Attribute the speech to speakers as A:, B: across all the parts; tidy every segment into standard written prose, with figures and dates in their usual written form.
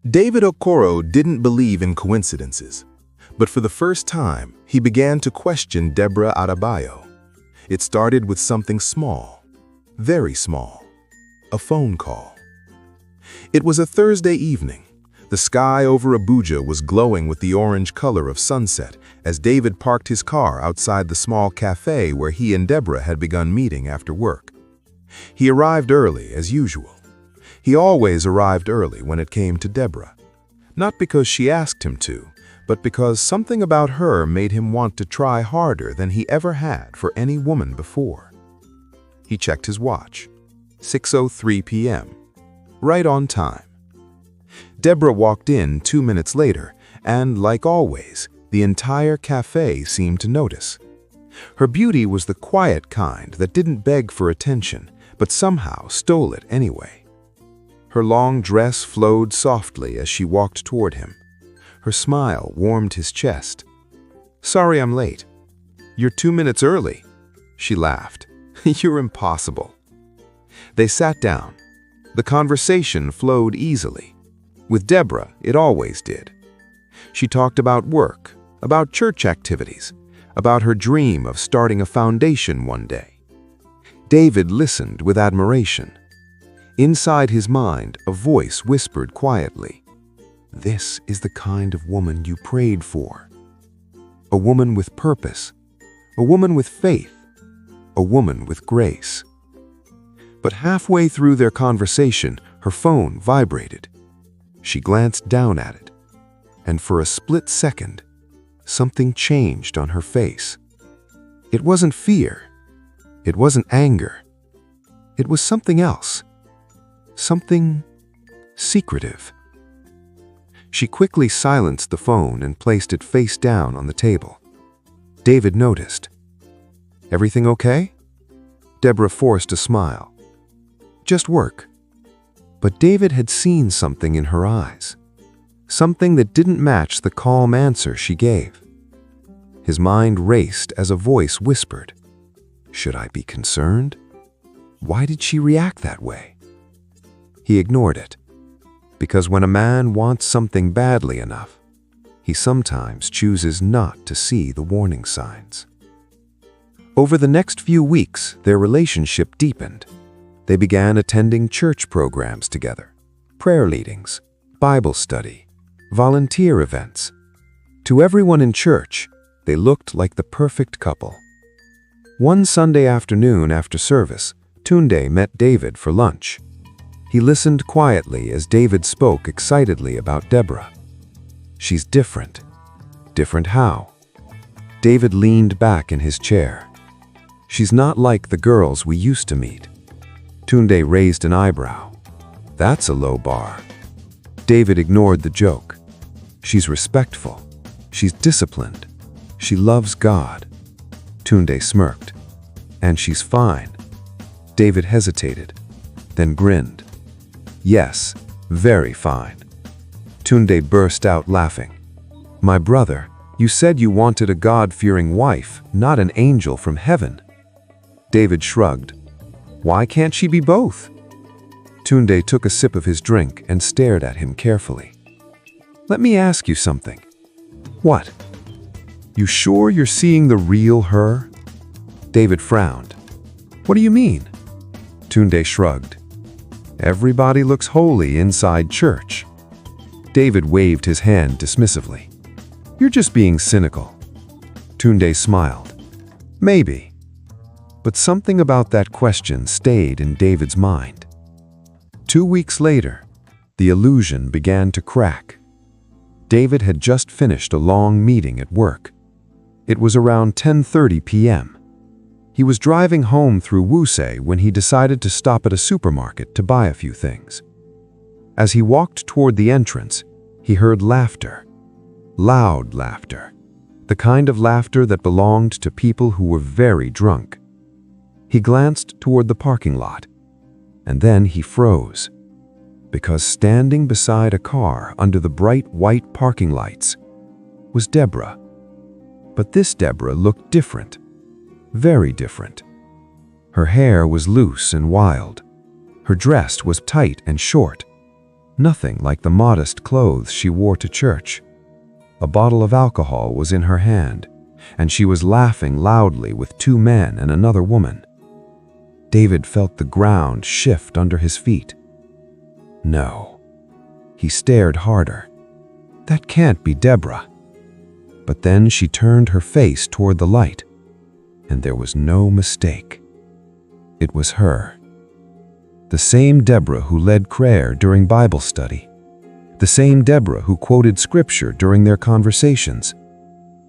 A: David Okoro didn't believe in coincidences, but for the first time, he began to question Deborah Adebayo. It started with something small, very small, a phone call. It was a Thursday evening. The sky over Abuja was glowing with the orange color of sunset as David parked his car outside the small cafe where he and Deborah had begun meeting after work. He arrived early, as usual. He always arrived early when it came to Deborah. Not because she asked him to, but because something about her made him want to try harder than he ever had for any woman before. He checked his watch. 6:03 p.m. Right on time. Deborah walked in 2 minutes later, and like always, the entire cafe seemed to notice. Her beauty was the quiet kind that didn't beg for attention, but somehow stole it anyway. Her long dress flowed softly as she walked toward him. Her smile warmed his chest. "Sorry I'm late." "You're 2 minutes early." She laughed. "You're impossible." They sat down. The conversation flowed easily. With Deborah, it always did. She talked about work, about church activities, about her dream of starting a foundation one day. David listened with admiration. Inside his mind, a voice whispered quietly, "This is the kind of woman you prayed for. A woman with purpose, a woman with faith, a woman with grace." But halfway through their conversation, her phone vibrated. She glanced down at it, and for a split second, something changed on her face. It wasn't fear. It wasn't anger. It was something else. Something secretive. She quickly silenced the phone and placed it face down on the table. David noticed. "Everything okay?" Deborah forced a smile. "Just work." But David had seen something in her eyes. Something that didn't match the calm answer she gave. His mind raced as a voice whispered, "Should I be concerned? Why did she react that way?" He ignored it, because when a man wants something badly enough, he sometimes chooses not to see the warning signs. Over the next few weeks, their relationship deepened. They began attending church programs together, prayer meetings, Bible study, volunteer events. To everyone in church, they looked like the perfect couple. One Sunday afternoon after service, Tunde met David for lunch. He listened quietly as David spoke excitedly about Deborah. "She's different." "Different how?" David leaned back in his chair. "She's not like the girls we used to meet." Tunde raised an eyebrow. "That's a low bar." David ignored the joke. "She's respectful. She's disciplined. She loves God." Tunde smirked. "And she's fine." David hesitated, then grinned. "Yes, very fine." Tunde burst out laughing. "My brother, you said you wanted a God-fearing wife, not an angel from heaven." David shrugged. "Why can't she be both?" Tunde took a sip of his drink and stared at him carefully. "Let me ask you something." "What?" "You sure you're seeing the real her?" David frowned. "What do you mean?" Tunde shrugged. "Everybody looks holy inside church." David waved his hand dismissively. "You're just being cynical." Tunde smiled. "Maybe." But something about that question stayed in David's mind. 2 weeks later, the illusion began to crack. David had just finished a long meeting at work. It was around 10:30 p.m. He was driving home through Wuse when he decided to stop at a supermarket to buy a few things. As he walked toward the entrance, he heard laughter. Loud laughter. The kind of laughter that belonged to people who were very drunk. He glanced toward the parking lot, and then he froze, because standing beside a car under the bright white parking lights was Deborah. But this Deborah looked different, very different. Her hair was loose and wild. Her dress was tight and short.
B: Nothing like the modest clothes she wore to church. A bottle of alcohol was in her hand, and she was laughing loudly with 2 men and another woman. David felt the ground shift under his feet. No. He stared harder. That can't be Deborah. But then she turned her face toward the light, and there was no mistake. It was her. The same Deborah who led prayer during Bible study. The same Deborah who quoted scripture during their conversations.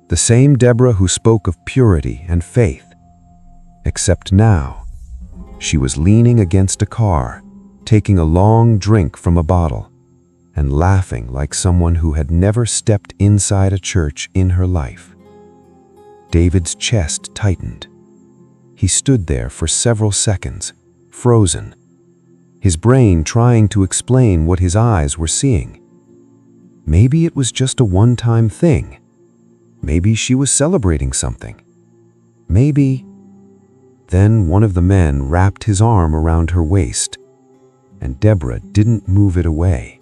B: The same Deborah who spoke of purity and faith. Except now, she was leaning against a car, taking a long drink from a bottle, and laughing like someone who had never stepped inside a church in her life. David's chest tightened. He stood there for several seconds, frozen, his brain trying to explain what his eyes were seeing. Maybe it was just a one-time thing. Maybe she was celebrating something. Maybe... Then one of the men wrapped his arm around her waist, and Deborah didn't move it away.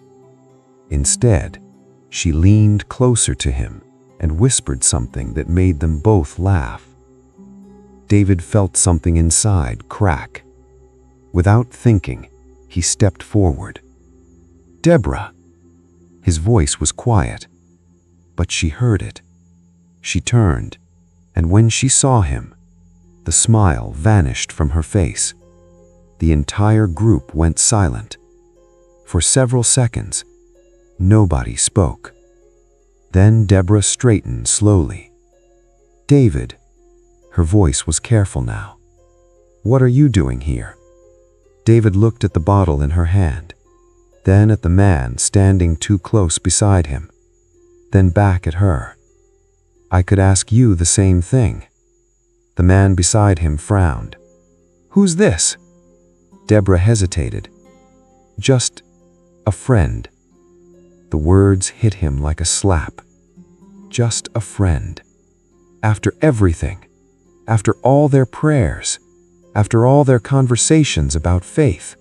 B: Instead, she leaned closer to him and whispered something that made them both laugh. David felt something inside crack. Without thinking, he stepped forward. "Deborah!" His voice was quiet, but she heard it. She turned, and when she saw him, the smile vanished from her face. The entire group went silent. For several seconds, nobody spoke. Then Deborah straightened slowly. "David," her voice was careful now, "what are you doing here?" David looked at the bottle in her hand, then at the man standing too close beside him, then back at her. "I could ask you the same thing." The man beside him frowned. "Who's this?" Deborah hesitated. "Just a friend." The words hit him like a slap. Just a friend. After everything, after all their prayers, after all their conversations about faith.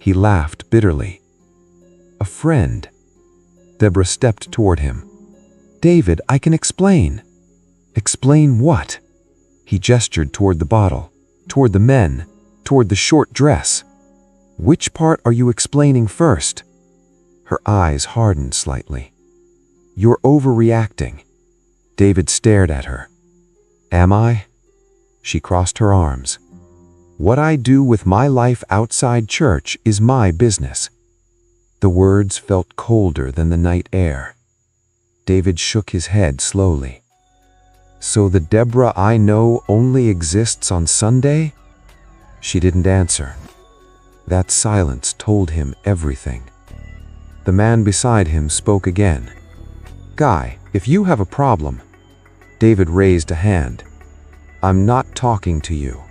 B: He laughed bitterly. "A friend." Deborah stepped toward him. "David, I can explain." "Explain what?" He gestured toward the bottle, toward the men, toward the short dress. "Which part are you explaining first?" Her eyes hardened slightly. "You're overreacting." David stared at her. "Am I?" She crossed her arms. "What I do with my life outside church is my business." The words felt colder than the night air. David shook his head slowly. "So the Deborah I know only exists on Sunday?" She didn't answer. That silence told him everything. The man beside him spoke again. "Guy, if you have a problem..." David raised a hand. "I'm not talking to you."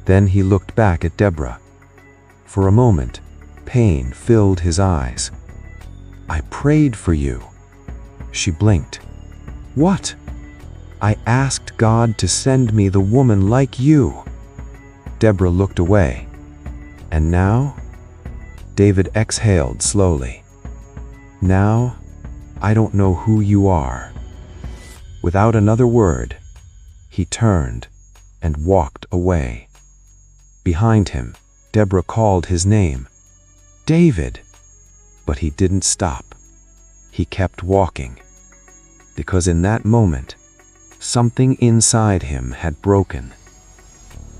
B: Then he looked back at Deborah. For a moment, pain filled his eyes. "I prayed for you." She blinked. "What?" "I asked God to send me the woman like you." Deborah looked away. "And now?" David exhaled slowly. "Now, I don't know who you are." Without another word, he turned and walked away. Behind him, Deborah called his name. "David!" But he didn't stop. He kept walking. Because in that moment, something inside him had broken.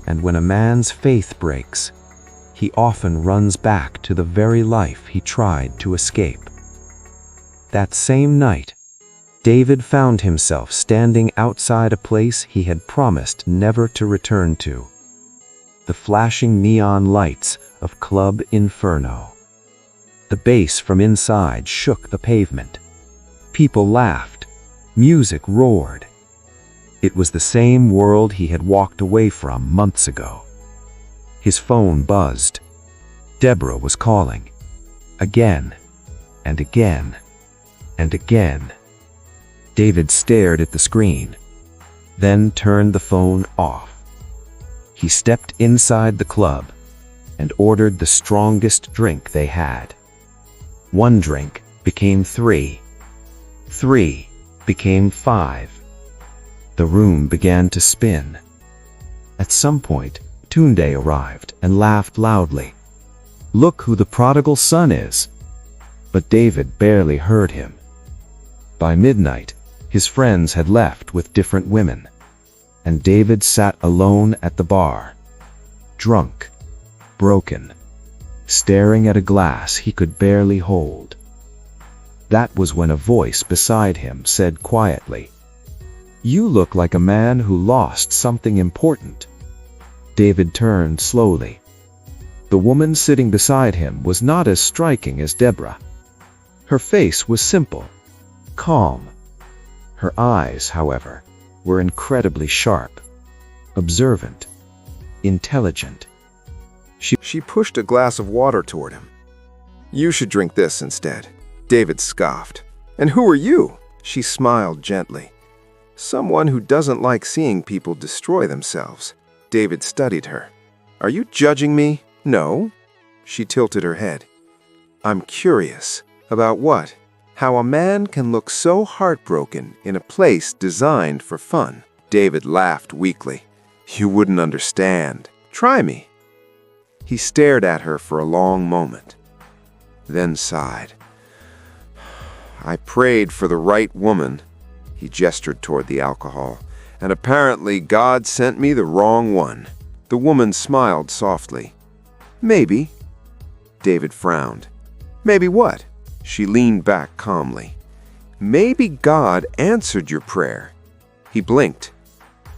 B: And when a man's faith breaks, he often runs back to the very life he tried to escape. That same night, David found himself standing outside a place he had promised never to return to. The flashing neon lights of Club Inferno. The bass from inside shook the pavement. People laughed. Music roared. It was the same world he had walked away from months ago. His phone buzzed. Deborah was calling. Again, and again, and again. David stared at the screen, then turned the phone off. He stepped inside the club and ordered the strongest drink they had. 1 drink became 3. 3 became 5. The room began to spin. At some point, Tunde arrived and laughed loudly. "Look who the prodigal son is!" But David barely heard him. By midnight, his friends had left with different women, and David sat alone at the bar, drunk, broken, staring at a glass he could barely hold. That was when a voice beside him said quietly, "You look like a man who lost something important." David turned slowly. The woman sitting beside him was not as striking as Deborah. Her face was simple, calm. Her eyes, however, were incredibly sharp, observant, intelligent.
A: She pushed a glass of water toward him. "You should drink this instead." David scoffed. "And who are you?" She smiled gently. "Someone who doesn't like seeing people destroy themselves." David studied her. "Are you judging me?" "No." She tilted her head. "I'm curious." "About what?" "How a man can look so heartbroken in a place designed for fun." David laughed weakly. "You wouldn't understand. Try me." He stared at her for a long moment, then sighed. "I prayed for the right woman." He gestured toward the alcohol. "And apparently God sent me the wrong one." The woman smiled softly. "Maybe." David frowned. "Maybe what?" She leaned back calmly. "Maybe God answered your prayer." He blinked.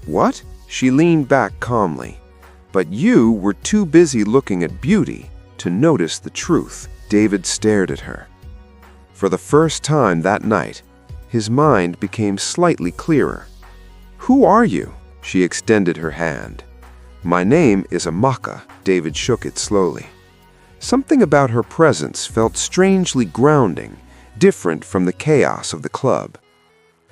A: "What?" She leaned back calmly. "But you were too busy looking at beauty to notice the truth." David stared at her. For the first time that night, his mind became slightly clearer. "Who are you?" She extended her hand. "My name is Amaka." David shook it slowly. Something about her presence felt strangely grounding, different from the chaos of the club.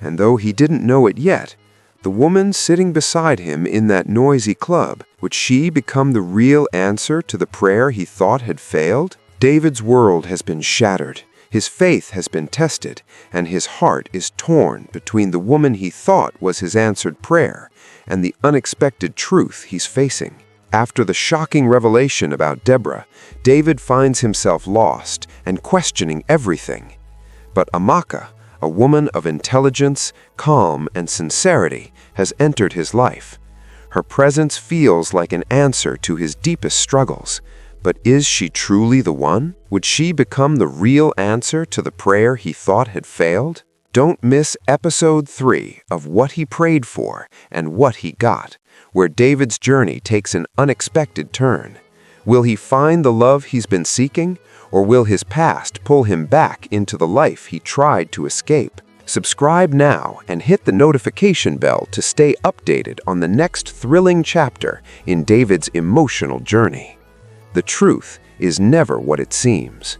A: And though he didn't know it yet, the woman sitting beside him in that noisy club, would she become the real answer to the prayer he thought had failed? David's world has been shattered, his faith has been tested, and his heart is torn between the woman he thought was his answered prayer and the unexpected truth he's facing. After the shocking revelation about Deborah, David finds himself lost and questioning everything. But Amaka, a woman of intelligence, calm, and sincerity, has entered his life. Her presence feels like an answer to his deepest struggles. But is she truly the one? Would she become the real answer to the prayer he thought had failed? Don't miss episode 3 of What He Prayed For and What He Got, where David's journey takes an unexpected turn. Will he find the love he's been seeking, or will his past pull him back into the life he tried to escape? Subscribe now and hit the notification bell to stay updated on the next thrilling chapter in David's emotional journey. The truth is never what it seems.